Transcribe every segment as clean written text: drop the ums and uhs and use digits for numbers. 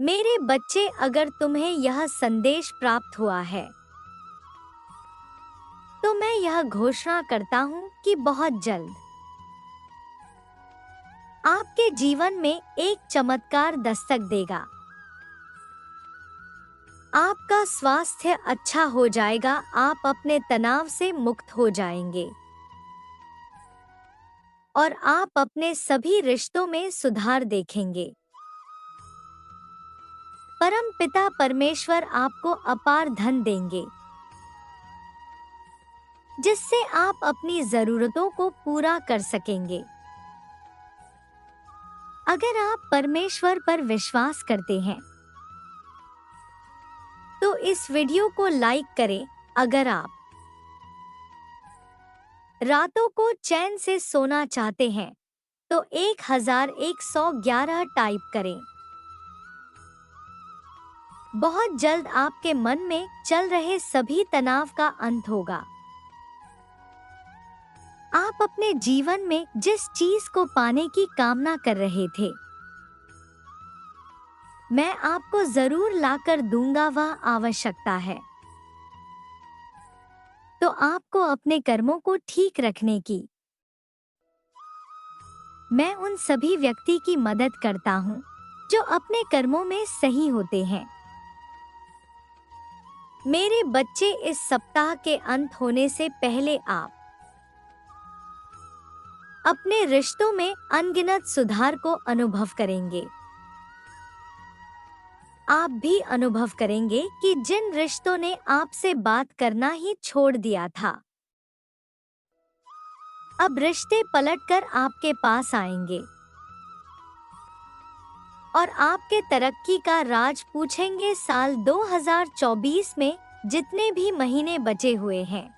मेरे बच्चे, अगर तुम्हें यह संदेश प्राप्त हुआ है तो मैं यह घोषणा करता हूँ कि बहुत जल्द आपके जीवन में एक चमत्कार दस्तक देगा। आपका स्वास्थ्य अच्छा हो जाएगा, आप अपने तनाव से मुक्त हो जाएंगे और आप अपने सभी रिश्तों में सुधार देखेंगे। परम पिता परमेश्वर आपको अपार धन देंगे, जिससे आप अपनी जरूरतों को पूरा कर सकेंगे। अगर आप परमेश्वर पर विश्वास करते हैं तो इस वीडियो को लाइक करें। अगर आप रातों को चैन से सोना चाहते हैं तो 1111 टाइप करें। बहुत जल्द आपके मन में चल रहे सभी तनाव का अंत होगा। आप अपने जीवन में जिस चीज को पाने की कामना कर रहे थे, मैं आपको जरूर लाकर दूंगा, वह आवश्यकता है। तो आपको अपने कर्मों को ठीक रखने की मैं उन सभी व्यक्ति की मदद करता हूं जो अपने कर्मों में सही होते हैं। मेरे बच्चे, इस सप्ताह के अंत होने से पहले आप अपने रिश्तों में अनगिनत सुधार को अनुभव करेंगे। आप भी अनुभव करेंगे कि जिन रिश्तों ने आपसे बात करना ही छोड़ दिया था, अब रिश्ते पलटकर आपके पास आएंगे और आपके तरक्की का राज पूछेंगे। साल 2024 में जितने भी महीने बचे हुए हैं,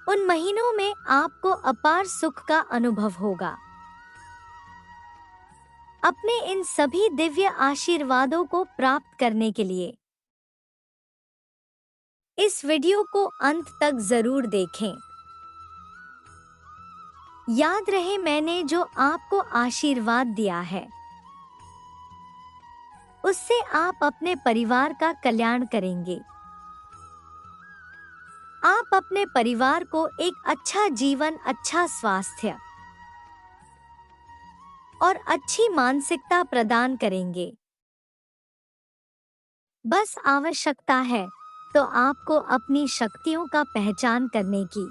उन महीनों में आपको अपार सुख का अनुभव होगा। अपने इन सभी दिव्य आशीर्वादों को प्राप्त करने के लिए इस वीडियो को अंत तक जरूर देखें। याद रहे, मैंने जो आपको आशीर्वाद दिया है उससे आप अपने परिवार का कल्याण करेंगे। आप अपने परिवार को एक अच्छा जीवन, अच्छा स्वास्थ्य और अच्छी मानसिकता प्रदान करेंगे। बस आवश्यकता है तो आपको अपनी शक्तियों का पहचान करने की।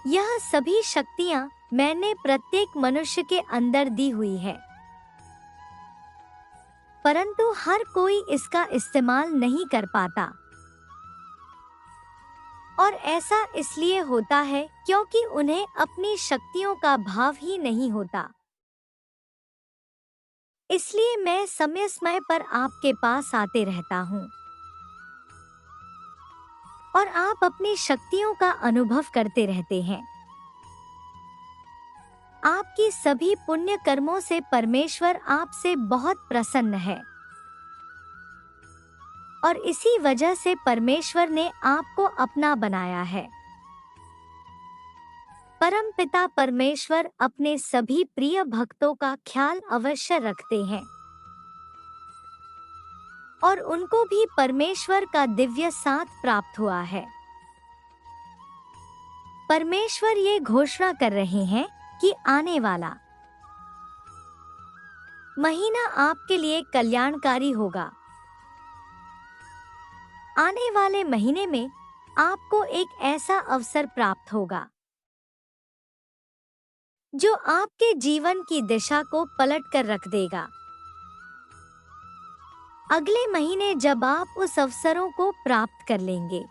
यह सभी शक्तियां मैंने प्रत्येक मनुष्य के अंदर दी हुई है, परंतु हर कोई इसका इस्तेमाल नहीं कर पाता। और ऐसा इसलिए होता है क्योंकि उन्हें अपनी शक्तियों का भाव ही नहीं होता। इसलिए मैं समय समय पर आपके पास आते रहता हूँ और आप अपनी शक्तियों का अनुभव करते रहते हैं। आपकी सभी पुण्य कर्मों से परमेश्वर आपसे बहुत प्रसन्न है और इसी वजह से परमेश्वर ने आपको अपना बनाया है। परम पिता परमेश्वर अपने सभी प्रिय भक्तों का ख्याल अवश्य रखते हैं और उनको भी परमेश्वर का दिव्य साथ प्राप्त हुआ है। परमेश्वर ये घोषणा कर रहे हैं कि आने वाला महीना आपके लिए कल्याणकारी होगा। आने वाले महीने में आपको एक ऐसा अवसर प्राप्त होगा जो आपके जीवन की दिशा को पलट कर रख देगा। अगले महीने जब आप उस अवसरों को प्राप्त कर लेंगे,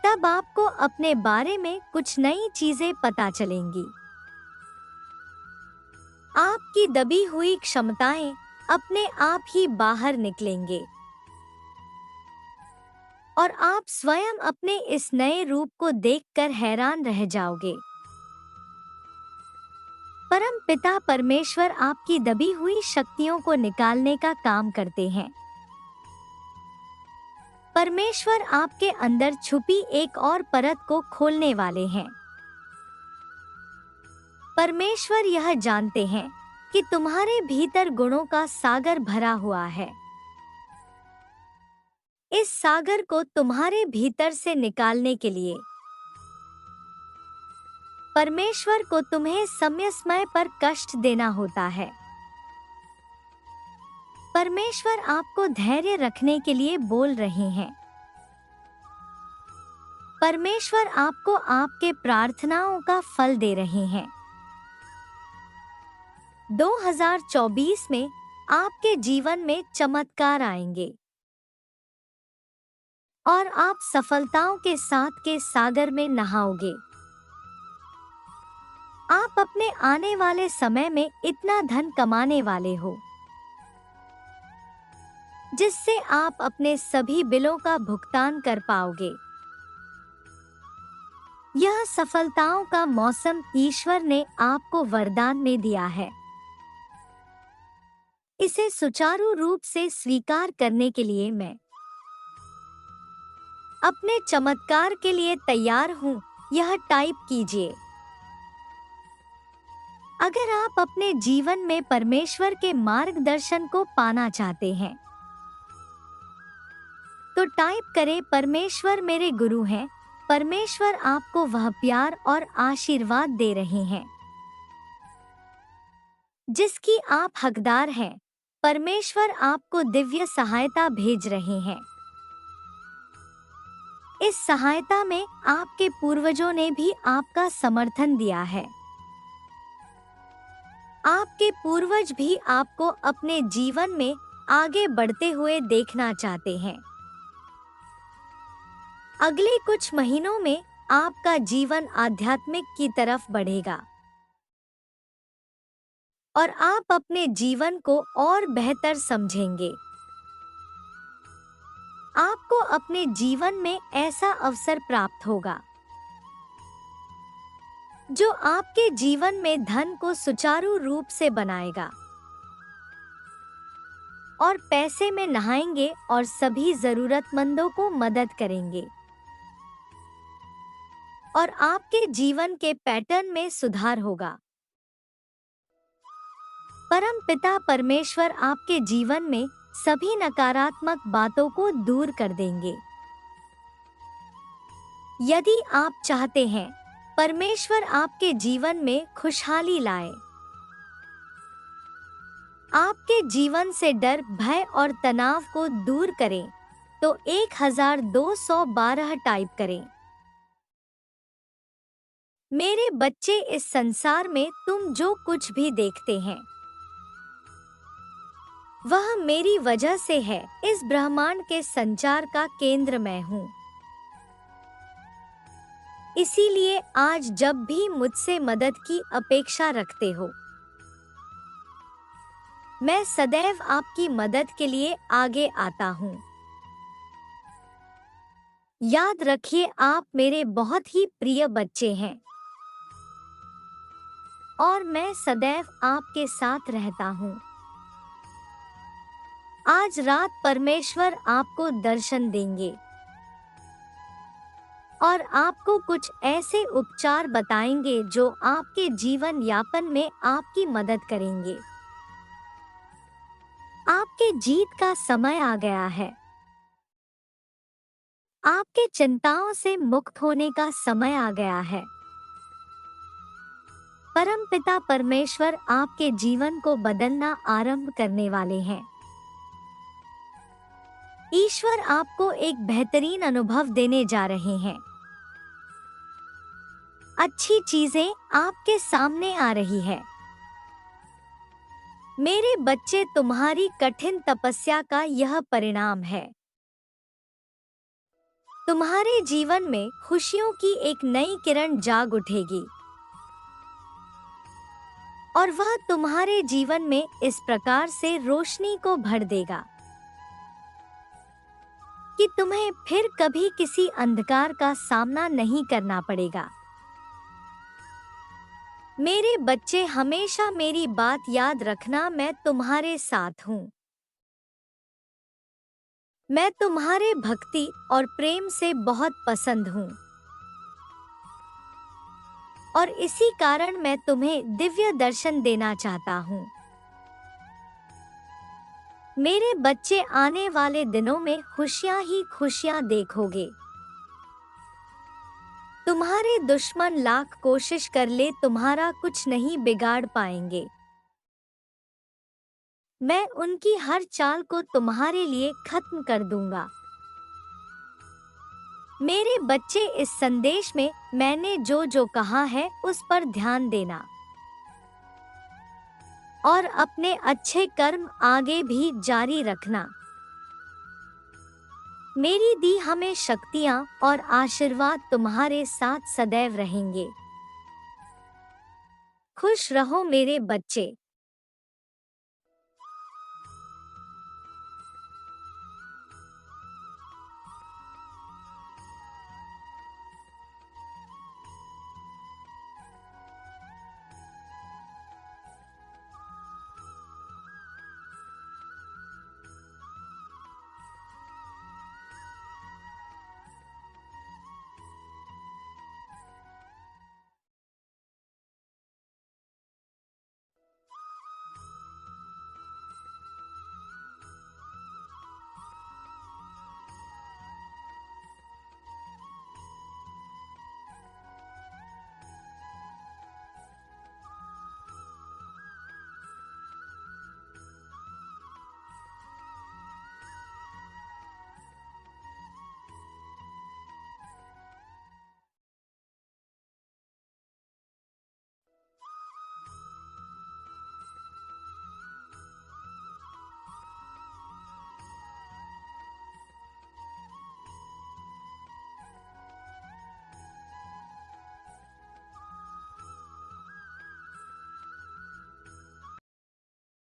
तब आपको अपने बारे में कुछ नई चीजें पता चलेंगी। आपकी दबी हुई क्षमताएं अपने आप ही बाहर निकलेंगे और आप स्वयं अपने इस नए रूप को देखकर हैरान रह जाओगे। परम पिता परमेश्वर आपकी दबी हुई शक्तियों को निकालने का काम करते हैं। परमेश्वर आपके अंदर छुपी एक और परत को खोलने वाले हैं। परमेश्वर यह जानते हैं कि तुम्हारे भीतर गुणों का सागर भरा हुआ है। इस सागर को तुम्हारे भीतर से निकालने के लिए परमेश्वर को तुम्हें समय समय पर कष्ट देना होता है। परमेश्वर आपको धैर्य रखने के लिए बोल रहे हैं। परमेश्वर आपको आपके प्रार्थनाओं का फल दे रहे हैं। 2024 में आपके जीवन में चमत्कार आएंगे और आप सफलताओं के साथ के सागर में नहाओगे। आप अपने आने वाले समय में इतना धन कमाने वाले हो जिससे आप अपने सभी बिलों का भुगतान कर पाओगे। यह सफलताओं का मौसम ईश्वर ने आपको वरदान में दिया है। इसे सुचारू रूप से स्वीकार करने के लिए मैं अपने चमत्कार के लिए तैयार हूं, यह टाइप कीजिए। अगर आप अपने जीवन में परमेश्वर के मार्गदर्शन को पाना चाहते हैं तो टाइप करें, परमेश्वर मेरे गुरु हैं। परमेश्वर आपको वह प्यार और आशीर्वाद दे रहे हैं जिसकी आप हकदार हैं। परमेश्वर आपको दिव्य सहायता भेज रहे हैं। इस सहायता में आपके पूर्वजों ने भी आपका समर्थन दिया है। आपके पूर्वज भी आपको अपने जीवन में आगे बढ़ते हुए देखना चाहते हैं। अगले कुछ महीनों में आपका जीवन आध्यात्मिक की तरफ बढ़ेगा और आप अपने जीवन को और बेहतर समझेंगे। आपको अपने जीवन में ऐसा अवसर प्राप्त होगा जो आपके जीवन में धन को सुचारू रूप से बनाएगा और पैसे में नहाएंगे और सभी जरूरतमंदों को मदद करेंगे और आपके जीवन के पैटर्न में सुधार होगा। परम पिता परमेश्वर आपके जीवन में सभी नकारात्मक बातों को दूर कर देंगे। यदि आप चाहते हैं परमेश्वर आपके जीवन में खुशहाली लाए, आपके जीवन से डर, भय और तनाव को दूर करें, तो 1212 टाइप करें। मेरे बच्चे, इस संसार में तुम जो कुछ भी देखते हैं वह मेरी वजह से है। इस ब्रह्मांड के संचार का केंद्र मैं हूँ। इसीलिए आज जब भी मुझसे मदद की अपेक्षा रखते हो, मैं सदैव आपकी मदद के लिए आगे आता हूँ। याद रखिए, आप मेरे बहुत ही प्रिय बच्चे हैं और मैं सदैव आपके साथ रहता हूँ। आज रात परमेश्वर आपको दर्शन देंगे और आपको कुछ ऐसे उपचार बताएंगे जो आपके जीवन यापन में आपकी मदद करेंगे। आपके जीत का समय आ गया है। आपके चिंताओं से मुक्त होने का समय आ गया है। परमपिता परमेश्वर आपके जीवन को बदलना आरंभ करने वाले हैं। ईश्वर आपको एक बेहतरीन अनुभव देने जा रहे हैं। अच्छी चीजें आपके सामने आ रही है। मेरे बच्चे, तुम्हारी कठिन तपस्या का यह परिणाम है। तुम्हारे जीवन में खुशियों की एक नई किरण जाग उठेगी और वह तुम्हारे जीवन में इस प्रकार से रोशनी को भर देगा कि तुम्हें फिर कभी किसी अंधकार का सामना नहीं करना पड़ेगा। मेरे बच्चे, हमेशा मेरी बात याद रखना, मैं तुम्हारे साथ हूँ। मैं तुम्हारे भक्ति और प्रेम से बहुत पसंद हूँ। और इसी कारण मैं तुम्हें दिव्य दर्शन देना चाहता हूँ। मेरे बच्चे, आने वाले दिनों में खुशियाँ ही खुशियाँ देखोगे। तुम्हारे दुश्मन लाख कोशिश कर ले, तुम्हारा कुछ नहीं बिगाड़ पाएंगे। मैं उनकी हर चाल को तुम्हारे लिए खत्म कर दूंगा। मेरे बच्चे, इस संदेश में मैंने जो जो कहा है उस पर ध्यान देना और अपने अच्छे कर्म आगे भी जारी रखना। मेरी दी हमें शक्तियाँ और आशीर्वाद तुम्हारे साथ सदैव रहेंगे। खुश रहो मेरे बच्चे।